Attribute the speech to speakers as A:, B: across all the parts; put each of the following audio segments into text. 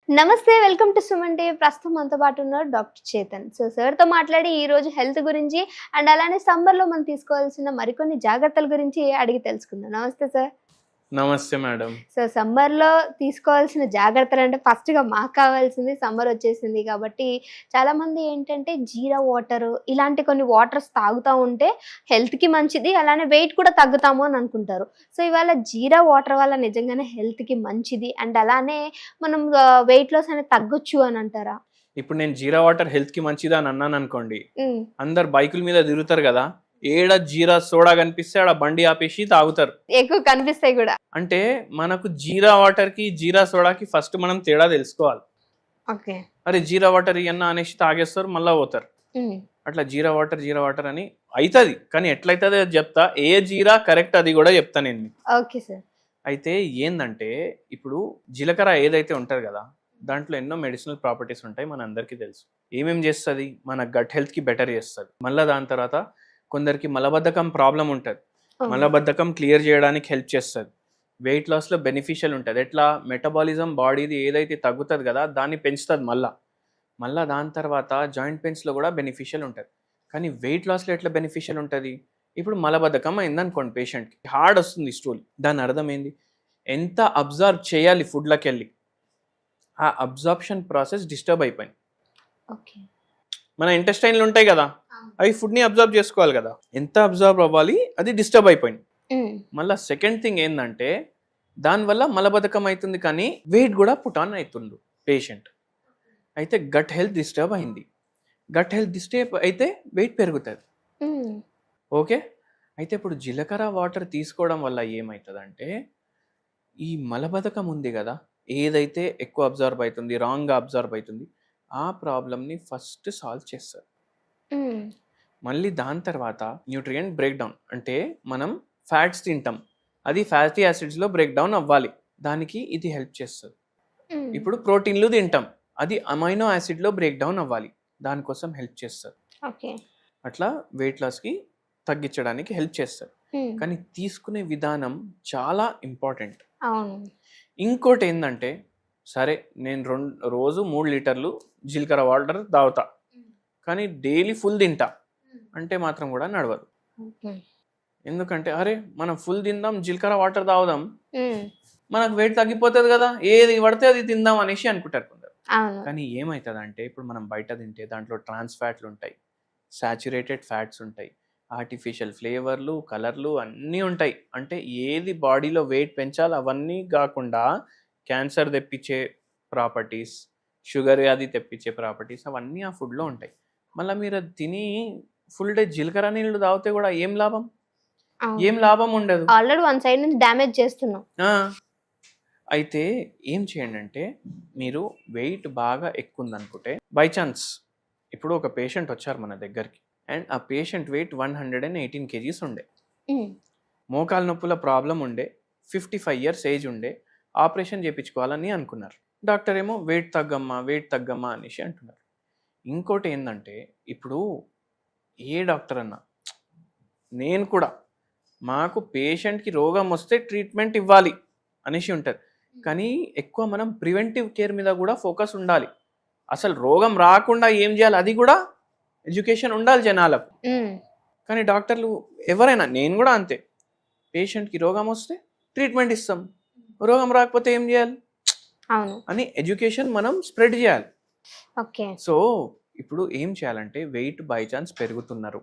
A: నమస్తే, welcome to Suman TV. ప్రస్తుతం మనతో పాటు ఉన్నారు డాక్టర్ చేతన్. సార్తో మాట్లాడి ఈ రోజు హెల్త్ గురించి అండ్ అలానే సమ్మర్లో మనం తీసుకోవాల్సిన మరికొన్ని జాగ్రత్తల గురించి అడిగి తెలుసుకుందాం. నమస్తే సార్.
B: నమస్తే మేడం.
A: సో సమ్మర్లో తీసుకోవాల్సిన జాగ్రత్తలు అంటే ఫస్ట్గా మాకు కావాల్సింది, సమ్మర్ వచ్చేసింది కాబట్టి చాలామంది ఏంటంటే జీరా వాటర్ ఇలాంటి కొన్ని వాటర్స్ తాగుతూ ఉంటే హెల్త్కి మంచిది, అలానే వెయిట్ కూడా తగ్గుతాము అని అనుకుంటారు. సో ఇవాళ జీరా వాటర్ వల్ల నిజంగానే హెల్త్కి మంచిది అండ్ అలానే మనం వెయిట్ లాస్ అనేది తగ్గొచ్చు అని అంటారా?
B: ఇప్పుడు నేను జీరా వాటర్ హెల్త్ కి మంచిదా అని అన్నాను అనుకోండి, అందరు బైకుల మీద తిరుగుతారు కదా, ఏడ జీరా సోడా కనిపిస్తే ఆడ బండి ఆపేసి తాగుతారు,
A: ఎక్కువ కనిపిస్తాయి కూడా.
B: అంటే మనకు జీరా వాటర్ కి జీరా సోడాకి ఫస్ట్ మనం తేడా తెలుసుకోవాలి.
A: ఓకే,
B: అరే జీరా వాటర్ ఇవన్నా అనేసి తాగేస్తారు, మళ్ళా పోతారు. అట్లా జీరా వాటర్ అని అవుతుంది, కానీ ఎట్లయితుంది అది చెప్తా. ఏ జీరా కరెక్ట్ అది కూడా చెప్తా నేను.
A: Okay sir.
B: అయితే ఏందంటే ఇప్పుడు జీలకర్ర ఏదైతే ఉంటది కదా, దాంట్లో ఎన్నో మెడిసినల్ ప్రాపర్టీస్ ఉంటాయి, మన అందరికీ తెలుసు. ఏమేం చేస్తుంది, మన గట్ హెల్త్ కి బెటర్ చేస్తుంది. మళ్ళీ దాని తర్వాత కొందరికి మలబద్ధకం ప్రాబ్లం ఉంటుంది, మలబద్ధకం క్లియర్ చేయడానికి హెల్ప్ చేస్తుంది. వెయిట్ లాస్లో బెనిఫిషియల్ ఉంటుంది. ఎట్లా మెటబాలిజం బాడీది ఏదైతే తగ్గుతుంది కదా దాన్ని పెంచుతుంది. మళ్ళీ దాని తర్వాత జాయింట్ పెయిన్స్లో కూడా బెనిఫిషియల్ ఉంటుంది. కానీ వెయిట్ లాస్లో ఎట్లా బెనిఫిషియల్ ఉంటుంది? ఇప్పుడు మలబద్ధకం అయిందనుకోండి, పేషెంట్కి హార్డ్ వస్తుంది స్టూల్, దాని అర్థం ఏంది, ఎంత అబ్జర్వ్ చేయాలి ఫుడ్లోకి వెళ్ళి, ఆ అబ్జార్ప్షన్ ప్రాసెస్ డిస్టర్బ్ అయిపోయింది.
A: ఓకే,
B: మన ఇంటెస్టైన్లు ఉంటాయి కదా, అవి ఫుడ్ని అబ్జర్వ్ చేసుకోవాలి కదా, ఎంత అబ్జర్వ్ అవ్వాలి, అది డిస్టర్బ్ అయిపోయింది. మళ్ళీ సెకండ్ థింగ్ ఏంటంటే దానివల్ల మలబద్ధకం అవుతుంది, కానీ వెయిట్ కూడా పుట్ ఆన్ అవుతుండు పేషెంట్. అయితే గట్ హెల్త్ డిస్టర్బ్ అయింది. గట్ హెల్త్ డిస్టర్బ్ అయితే వెయిట్ పెరుగుతుంది. ఓకే, అయితే ఇప్పుడు జీలకర్ర వాటర్ తీసుకోవడం వల్ల ఏమవుతుందంటే ఈ మలబద్ధకం ఉంది కదా, ఏదైతే ఎక్కువ అబ్జర్వ్ అవుతుంది, రాంగ్గా అబ్జర్వ్ అవుతుంది, ఆ ప్రాబ్లమ్ని ఫస్ట్ సాల్వ్ చేస్తారు. మళ్ళీ దాని తర్వాత న్యూట్రియంట్ బ్రేక్ డౌన్, అంటే మనం ఫ్యాట్స్ తింటాం, అది ఫ్యాటీ యాసిడ్స్లో బ్రేక్ డౌన్ అవ్వాలి, దానికి ఇది హెల్ప్ చేస్తుంది. ఇప్పుడు ప్రోటీన్లు తింటాం, అది అమైనో యాసిడ్లో బ్రేక్ డౌన్ అవ్వాలి, దానికోసం హెల్ప్ చేస్తారు. అట్లా వెయిట్ లాస్కి తగ్గించడానికి హెల్ప్ చేస్తారు. కానీ తీసుకునే విధానం చాలా ఇంపార్టెంట్. ఇంకోటి ఏంటంటే, సరే నేను రోజు 3 లీటర్లు జీలకర్ర వాటర్ తాగుతా, కానీ డైలీ ఫుల్ తింటా అంటే మాత్రం కూడా నడవదు. ఎందుకంటే అరే మనం ఫుల్ తిందాం, జీలకర్ర వాటర్ తాగుదాం, మనకు వెయిట్ తగ్గిపోతుంది కదా, ఏది పడితే అది తిందాం అనేసి అనుకుంటారు కొందరు. కానీ ఏమవుతుంది అంటే ఇప్పుడు మనం బయట తింటే దాంట్లో ట్రాన్స్ ఫ్యాట్లు ఉంటాయి, సాచురేటెడ్ ఫ్యాట్స్ ఉంటాయి, ఆర్టిఫిషియల్ ఫ్లేవర్లు, కలర్లు అన్నీ ఉంటాయి. అంటే ఏది బాడీలో వెయిట్ పెంచాలి అవన్నీ కాకుండా క్యాన్సర్ తెప్పించే ప్రాపర్టీస్, షుగర్ వ్యాధి తెప్పించే ప్రాపర్టీస్ అవన్నీ ఆ ఫుడ్లో ఉంటాయి. మళ్ళీ మీరు అది తిని ఫుల్ డే జీలకర్ర నీళ్ళు తాగితే కూడా ఏం లాభం ఉండదు.
A: ఆల్రెడీ వన్ సైడ్ నుంచి డ్యామేజ్ చేస్తున్నాం.
B: అయితే ఏం చేయండి అంటే, మీరు వెయిట్ బాగా ఎక్కువ ఉందనుకుంటే, బై ఛాన్స్ ఇప్పుడు ఒక పేషెంట్ వచ్చారు మన దగ్గరికి అండ్ ఆ పేషెంట్ వెయిట్ 118 kgs ఉండే, మోకాలు నొప్పుల ప్రాబ్లం ఉండే, 55 years ఏజ్ ఉండే, ఆపరేషన్ చేయించుకోవాలని అనుకున్నారు. డాక్టర్ ఏమో వెయిట్ తగ్గమ్మా అనేసి అంటున్నారు. ఇంకోటి ఏంటంటే, ఇప్పుడు ఏ డాక్టర్ అన్నా, నేను కూడా, మాకు పేషెంట్కి రోగం వస్తే ట్రీట్మెంట్ ఇవ్వాలి అనేసి ఉంటుంది, కానీ ఎక్కువ మనం ప్రివెంటివ్ కేర్ మీద కూడా ఫోకస్ ఉండాలి. అసలు రోగం రాకుండా ఏం చేయాలి అది కూడా ఎడ్యుకేషన్ ఉండాలి జనాలకు. కానీ డాక్టర్లు ఎవరైనా, నేను కూడా అంతే, పేషెంట్కి రోగం వస్తే ట్రీట్మెంట్ ఇస్తాం, రోగం రాకపోతే ఏం చేయాలి అని ఎడ్యుకేషన్ మనం స్ప్రెడ్ చేయాలి. సో ఇప్పుడు ఏం చేయాలంటే, వెయిట్ బై ఛాన్స్ పెరుగుతున్నారు,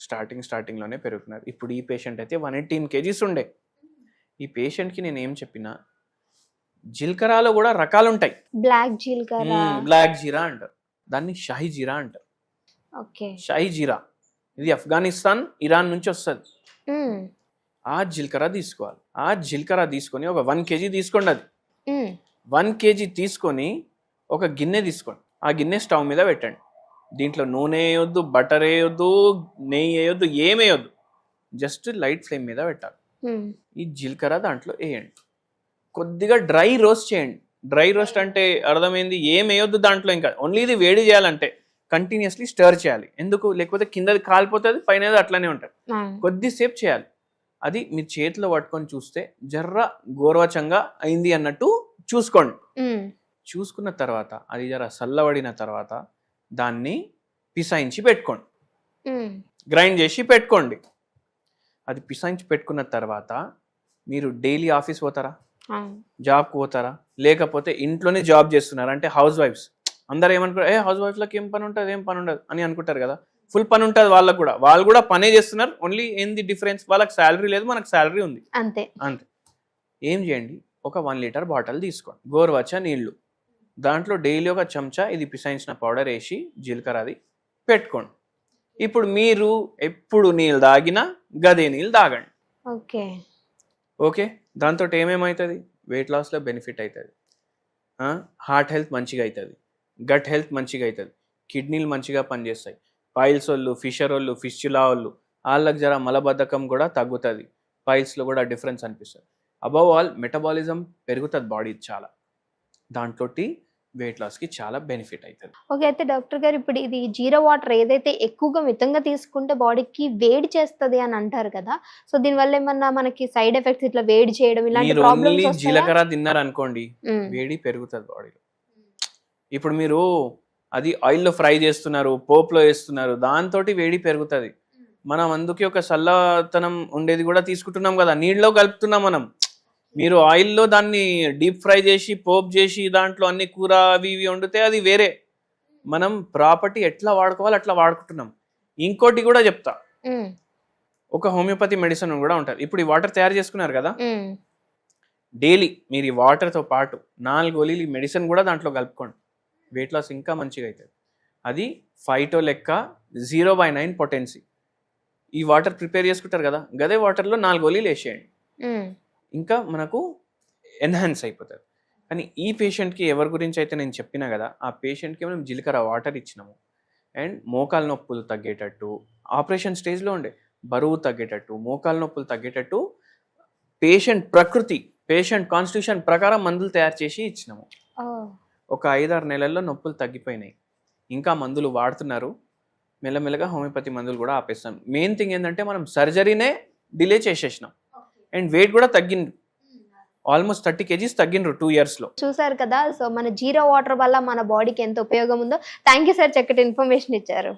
B: స్టార్టింగ్లోనే పెరుగుతున్నారు. ఇప్పుడు ఈ పేషెంట్ అయితే 118 kgs ఉండే, ఈ పేషెంట్కి నేను ఏం చెప్పినా, జీలకర్రలో కూడా రకాలు ఉంటాయి. బ్లాక్ జీరా అంటారు, దాన్ని షాహీ జీరా అంటారు. షాహీ జీరా ఇది ఆఫ్ఘనిస్తాన్, ఇరాన్ నుంచి వస్తుంది. ఆ జీలకర్ర తీసుకోవాలి. ఆ జీలకర్ర తీసుకొని ఒక 1 kg తీసుకోండి. అది 1 kg తీసుకొని ఒక గిన్నె తీసుకోండి, ఆ గిన్నె స్టవ్ మీద పెట్టండి. దీంట్లో నూనె వేయొద్దు, బటర్ వేయొద్దు, నెయ్యి వేయొద్దు, ఏమేయొద్దు, జస్ట్ లైట్ ఫ్లేమ్ మీద పెట్టాలి. ఈ జీలకర్ర దాంట్లో వేయండి, కొద్దిగా డ్రై రోస్ట్ చేయండి. డ్రై రోస్ట్ అంటే అర్థమైంది, ఏం వేయొద్దు దాంట్లో, ఇంకా ఓన్లీ ఇది వేడి చేయాలంటే కంటిన్యూస్లీ స్టర్ చేయాలి. ఎందుకు, లేకపోతే కిందది కాలిపోతుంది, పైన అట్లానే ఉంటుంది. కొద్దిసేపు చేయాలి. అది మీ చేతిలో పట్టుకొని చూస్తే జర్ర గోరువెచ్చంగా అయింది అన్నట్టు చూసుకోండి. చూసుకున్న తర్వాత అది జర చల్లబడిన తర్వాత దాన్ని పిసాయించి పెట్టుకోండి, గ్రైండ్ చేసి పెట్టుకోండి. అది పిసాయించి పెట్టుకున్న తర్వాత మీరు డైలీ ఆఫీస్ పోతారా, జాబ్కి పోతారా, లేకపోతే ఇంట్లోనే జాబ్ చేస్తున్నారు అంటే హౌస్ వైఫ్స్ అందరూ ఏమనుకుంటారు, హౌస్ వైఫ్లకు ఏం పని ఉంటుంది, ఏం పని ఉండదు అని అనుకుంటారు కదా. ఫుల్ పని ఉంటుంది వాళ్ళకు కూడా, వాళ్ళు కూడా పనే చేస్తున్నారు. ఓన్లీ ఏంది డిఫరెన్స్, వాళ్ళకి శాలరీ లేదు, మనకు శాలరీ ఉంది,
A: అంతే.
B: ఏం చేయండి, ఒక 1 లీటర్ బాటిల్ తీసుకోండి, గోరువచ్చ నీళ్లు, దాంట్లో డైలీ ఒక చెంచా ఇది పిసాయించిన పౌడర్ వేసి జీలకర్ర అది పెట్టుకోండి. ఇప్పుడు మీరు ఎప్పుడు నీళ్ళు తాగినా గదే నీళ్ళు తాగండి.
A: ఓకే
B: ఓకే, దాంతో ఏమేమవుతుంది, వెయిట్ లాస్లో బెనిఫిట్ అవుతుంది, హార్ట్ హెల్త్ మంచిగా అవుతుంది, గట్ హెల్త్ మంచిగా అవుతుంది, కిడ్నీలు మంచిగా పనిచేస్తాయి, పైల్స్ వాళ్ళు, ఫిషర్ వాళ్ళు, ఫిస్చులా వాళ్ళు, వాళ్ళకి జర మలబద్ధకం కూడా తగ్గుతుంది, పైల్స్లో కూడా డిఫరెన్స్ అనిపిస్తుంది. అబవ్ ఆల్ మెటబాలిజం పెరుగుతుంది బాడీ చాలా, దాంట్లో వెయిట్ లాస్కి చాలా బెనిఫిట్ అవుతుంది.
A: ఓకే, అయితే డాక్టర్ గారు ఇప్పుడు ఇది జీరా వాటర్ ఏదైతే ఎక్కువగా మితంగా తీసుకుంటే బాడీకి వేడి చేస్తుంది అని అంటారు కదా, సో దీనివల్ల ఏమన్నా మనకి సైడ్ ఎఫెక్ట్స్ ఇట్లా వేడి చేయడం ఇలాంటి ప్రాబ్లమ్స్ వస్తాయా?
B: జీలకర్ర తిన్నారు అనుకోండి, వేడి పెరుగుతుంది బాడీలో. ఇప్పుడు మీరు అది ఆయిల్లో ఫ్రై చేస్తున్నారు, పోపులో వేస్తున్నారు, దాంతో వేడి పెరుగుతుంది. మనం అందుకే ఒక చల్లతనం ఉండేది కూడా తీసుకుంటున్నాం కదా, నీళ్ళలో కలుపుతున్నాం మనం. మీరు ఆయిల్లో దాన్ని డీప్ ఫ్రై చేసి పోప్ చేసి దాంట్లో అన్ని కూర అవి ఇవి వండితే అది వేరే. మనం ప్రాపర్టీ ఎట్లా వాడుకోవాలి అట్లా వాడుకుంటున్నాం. ఇంకోటి కూడా చెప్తా, ఒక హోమియోపతి మెడిసిన్ కూడా ఉంటుంది. ఇప్పుడు ఈ వాటర్ తయారు చేసుకున్నారు కదా, డైలీ మీరు ఈ వాటర్తో పాటు 4 గోళీలు మెడిసిన్ కూడా దాంట్లో కలుపుకోండి, వెయిట్ లాస్ ఇంకా మంచిగా అవుతుంది. అది ఫైటో లెక్క 0/9 పొటెన్సీ. ఈ వాటర్ ప్రిపేర్ చేసుకుంటారు కదా, గదే వాటర్లో 4 గోళీలు వేసేయండి, ఇంకా మనకు ఎన్హాన్స్ అయిపోతుంది. కానీ ఈ పేషెంట్కి ఎవరి గురించి అయితే నేను చెప్పినా కదా, ఆ పేషెంట్కి మనం జీలకర్ర వాటర్ ఇచ్చినాము అండ్ మోకాలు నొప్పులు తగ్గేటట్టు, ఆపరేషన్ స్టేజ్లో ఉండే బరువు తగ్గేటట్టు, మోకాలు నొప్పులు తగ్గేటట్టు పేషెంట్ ప్రకృతి, పేషెంట్ కాన్స్టిట్యూషన్ ప్రకారం మందులు తయారు చేసి ఇచ్చినాము. ఒక 5-6 నెలల్లో నొప్పులు తగ్గిపోయినాయి, ఇంకా మందులు వాడుతున్నారు. మెల్లమెల్లగా హోమియోపతి మందులు కూడా ఆపేస్తాం. మెయిన్ థింగ్ ఏంటంటే మనం సర్జరీనే డిలే చేసేసినాం అండ్ వెయిట్ కూడా తగ్గింది, ఆల్మోస్ట్ 30 kgs తగ్గిండ్రు 2 yearsలో.
A: చూసారు కదా, సో మన జీరా వాటర్ వల్ల మన బాడీకి ఎంత ఉపయోగం ఉందో. థ్యాంక్ యూ సార్, చక్కటి ఇన్ఫర్మేషన్ ఇచ్చారు.